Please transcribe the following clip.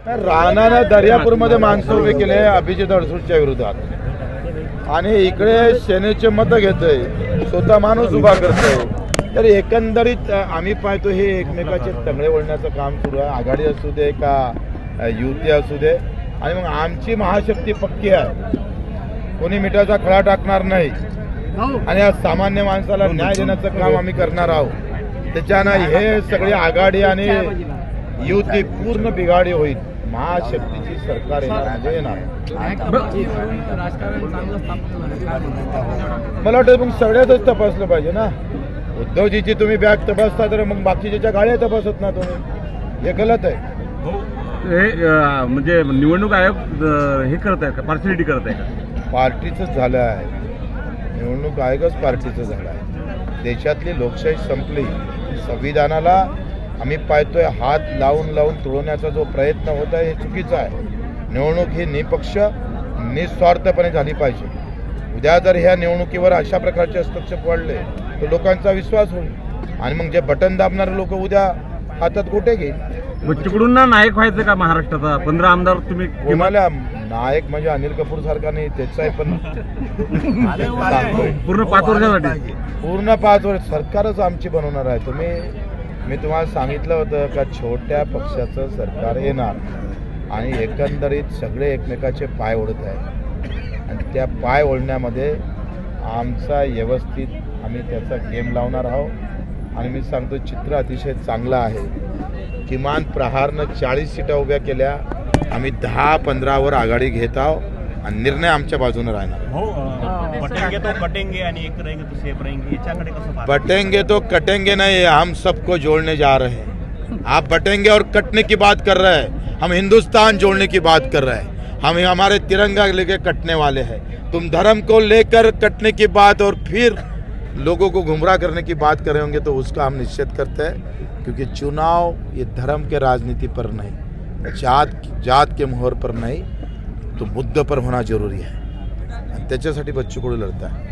राणानं दर्यापूरमध्ये माणसं उभे केले अभिजित अडसूळच्या विरोधात आणि इकडे सेनेचे मतं घेतोय, स्वतः माणूस उभा करतोय. तर एकंदरीत आम्ही पाहतो हे एकमेकाचे तंगडे वळण्याचं काम सुरू आहे. आघाडी असू दे का युती असू दे. आणि मग आमची महाशक्ती पक्की आहे, कोणी मिठाचा खळा टाकणार नाही आणि आज सामान्य माणसाला न्याय देण्याचं काम आम्ही करणार आहोत. त्याच्यानं हे सगळी आघाडी आणि युती पूर्ण बिघाडी होईल. महाशक्तीची सरकार येणार म्हणजे येणार. मला वाटतं मग सगळ्यातच तपासलं पाहिजे ना. उद्धवजीची तुम्ही बॅग तपासता तर मग बाकीच्या गाड्या तपासत ना तुम्ही, हे गलत आहे. हे म्हणजे निवडणूक आयोग हे करत आहे का, पार्शलिटी करत आहे का? पार्टीचंच झालं आहे, निवडणूक आयोगच पार्टीचं झालं आहे. देशातली लोकशाही संपली. संविधानाला आम्ही पाहतोय हात लावून लावून तुडवण्याचा जो प्रयत्न होत आहे हे चुकीचं आहे. निवडणूक ही निपक्ष निस्वार्थपणे झाली पाहिजे. उद्या जर ह्या निवडणुकीवर अशा प्रकारचे हस्तक्षेप वाढले तर लोकांचा विश्वास होईल आणि मग जे बटन दाबणारे लोक उद्या हातात गोटे घेईल. मग तिकडून ना नायक व्हायचं का महाराष्ट्राचा? 15 आमदार तुम्ही कोणाला नायक म्हणजे अनिल कपूर सारखा नाही, त्याचा आहे पण पूर्ण 5 वर्षासाठी पूर्ण 5 वर्ष सरकारच आमची बनवणार आहे. मी तुम्हाला सांगितलं होतं का छोट्या पक्षाचं सरकार येणार आणि एकंदरीत सगळे एकमेकाचे पाय ओढत आहे आणि त्या पाय ओढण्यामध्ये आमचा व्यवस्थित आम्ही त्याचा गेम लावणार आहोत. आणि मी सांगतो चित्र अतिशय चांगलं आहे. किमान प्रहारनं 40 सीटा उभ्या केल्या, आम्ही 10-15वर आघाडी घेत आहोत आणि निर्णय आमच्या बाजूने राहणार. बटेंगे तो कटेंगे नहीं, हम सबको जोड़ने जा रहे हैं. आप बटेंगे और कटने की बात कर रहे हैं, हम हिंदुस्तान जोड़ने की बात कर रहे हैं. हम हमारे तिरंगा लेके कटने वाले हैं. तुम धर्म को लेकर कटने की बात और फिर लोगों को गुमराह करने की बात कर रहे होंगे तो उसका हम निश्चित करते हैं. क्योंकि चुनाव ये धर्म के राजनीति पर नहीं, जात के मोहर पर नहीं, तो मुद्दे पर होना जरूरी है. आणि त्याच्यासाठी बच्चू कडू लढत आहे.